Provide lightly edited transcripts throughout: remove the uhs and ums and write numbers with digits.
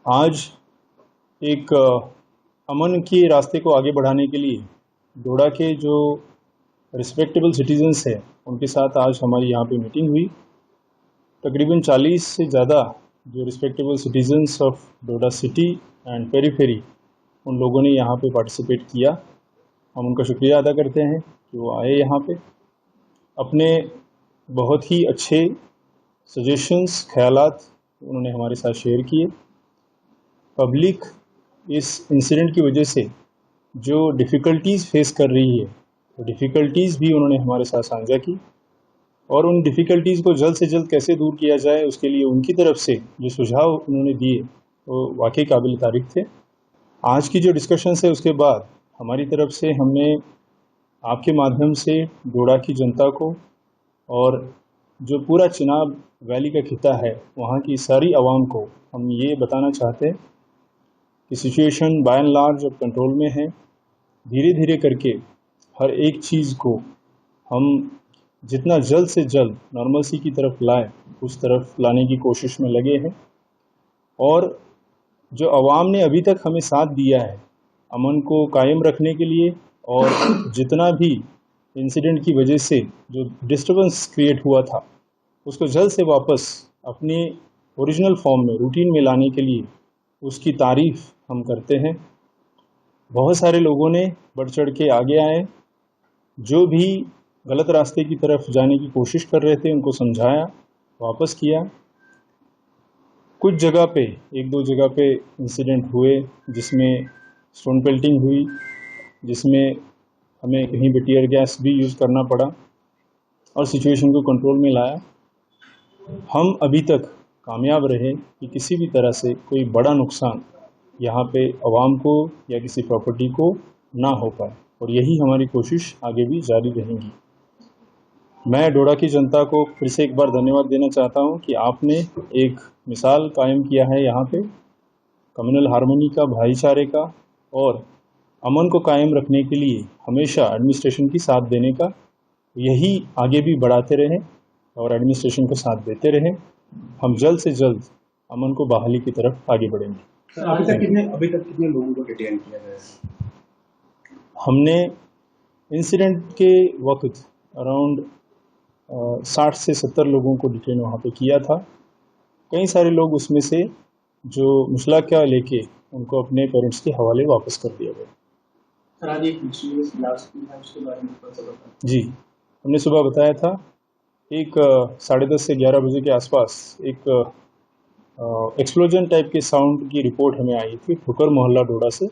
आज एक अमन के रास्ते को आगे बढ़ाने के लिए डोडा के जो रिस्पेक्टेबल सिटीजन्स हैं उनके साथ आज हमारी यहाँ पे मीटिंग हुई। तकरीबन 40 से ज़्यादा जो respectable citizens of Doda city and periphery उन लोगों ने यहाँ पे पार्टिसिपेट किया। हम उनका शुक्रिया अदा करते हैं कि वो आए यहाँ पे, अपने बहुत ही अच्छे सजेशंस ख्यालात उन्होंने हमारे साथ शेयर किए। पब्लिक इस इंसिडेंट की वजह से जो डिफ़िकल्टीज़ फेस कर रही है वो डिफ़िकल्टीज़ भी उन्होंने हमारे साथ साझा की और उन डिफ़िकल्टीज़ को जल्द से जल्द कैसे दूर किया जाए उसके लिए उनकी तरफ से जो सुझाव उन्होंने दिए वो वाकई काबिल तारीफ़ थे। आज की जो डिस्कशंस है उसके बाद हमारी तरफ से हमने आपके माध्यम से डोडा की जनता को और जो पूरा चिनाब वैली का खिता है वहाँ की सारी आवाम को हम ये बताना चाहते हैं कि सिचुएशन बाय एंड लार्ज अब कंट्रोल में है। धीरे धीरे करके हर एक चीज़ को हम जितना जल्द से जल्द नॉर्मलसी की तरफ लाएं उस तरफ लाने की कोशिश में लगे हैं और जो आवाम ने अभी तक हमें साथ दिया है अमन को कायम रखने के लिए और जितना भी इंसिडेंट की वजह से जो डिस्टर्बेंस क्रिएट हुआ था उसको जल्द से वापस अपने ओरिजिनल फॉर्म में रूटीन में लाने के लिए उसकी तारीफ़ हम करते हैं। बहुत सारे लोगों ने बढ़ चढ़ के आगे आए, जो भी गलत रास्ते की तरफ जाने की कोशिश कर रहे थे उनको समझाया, वापस किया। कुछ जगह पे एक दो जगह पे इंसिडेंट हुए जिसमें स्टोन पेल्टिंग हुई, जिसमें हमें कहीं पे टीयर गैस भी यूज़ करना पड़ा और सिचुएशन को कंट्रोल में लाया। हम अभी तक कामयाब रहे कि किसी भी तरह से कोई बड़ा नुकसान यहाँ पे आवाम को या किसी प्रॉपर्टी को ना हो पाए और यही हमारी कोशिश आगे भी जारी रहेगी। मैं डोडा की जनता को फिर से एक बार धन्यवाद देना चाहता हूँ कि आपने एक मिसाल कायम किया है यहाँ पे कम्युनल हार्मनी का, भाईचारे का और अमन को कायम रखने के लिए हमेशा एडमिनिस्ट्रेशन की साथ देने का। यही आगे भी बढ़ाते रहें और एडमिनिस्ट्रेशन को साथ देते रहें। हम जल्द से जल्द अमन को बहाली की तरफ आगे बढ़ेंगे। अभी तक कितने लोगों को डिटेन किया गया है? हमने इंसिडेंट के वक्त अराउंड 60 से 70 लोगों को डिटेन वहाँ पे किया था। कई सारे लोग उसमें से जो मुशलाका लेके उनको अपने पेरेंट्स के हवाले वापस कर दिया गया। सर, आज एक मिस्टीरियस ब्लास्ट हुआ है, उसके बारे में पता चला? जी, हमने सुबह बताया था एक 10:30 से 11 बजे के आसपास एक एक्सप्लोजन टाइप के साउंड की रिपोर्ट हमें आई थी ठुकर मोहल्ला डोडा से।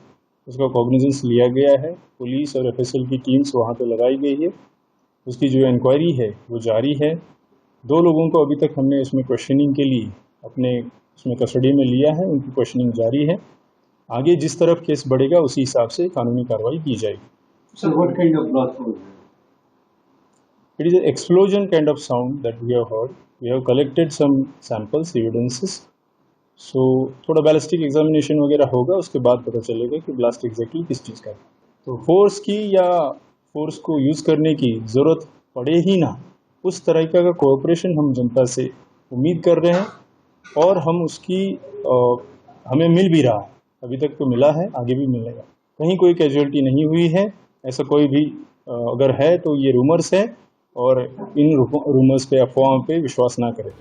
उसका कॉग्निजेंस लिया गया है, पुलिस और एफएसएल की टीम्स वहाँ पे लगाई गई है। उसकी जो इंक्वायरी है वो जारी है। 2 लोगों को अभी तक हमने उसमें क्वेश्चनिंग के लिए अपने उसमें कस्टडी में लिया है, उनकी क्वेश्चनिंग जारी है। आगे जिस तरफ केस बढ़ेगा उसी हिसाब से कानूनी कार्रवाई की जाएगी। So what kind of blast was it? It is an explosion kind of sound that we have heard. We have collected some samples, evidences. So थोड़ा बैलिस्टिक एग्जामिनेशन वगैरह होगा, उसके बाद पता चलेगा कि ब्लास्ट एग्जैक्टली किस चीज़ का है। तो फोर्स की या फोर्स को यूज़ करने की ज़रूरत पड़े ही ना, उस तरीक़ा का कोऑपरेशन हम जनता से उम्मीद कर रहे हैं और हम उसकी हमें मिल भी रहा है। अभी तक तो मिला है, आगे भी मिलेगा। कहीं कोई कैजुअलिटी नहीं हुई है, ऐसा कोई भी अगर है तो ये रूमर्स है और इन रूमर्स पे, अफवाहों पे विश्वास ना करें।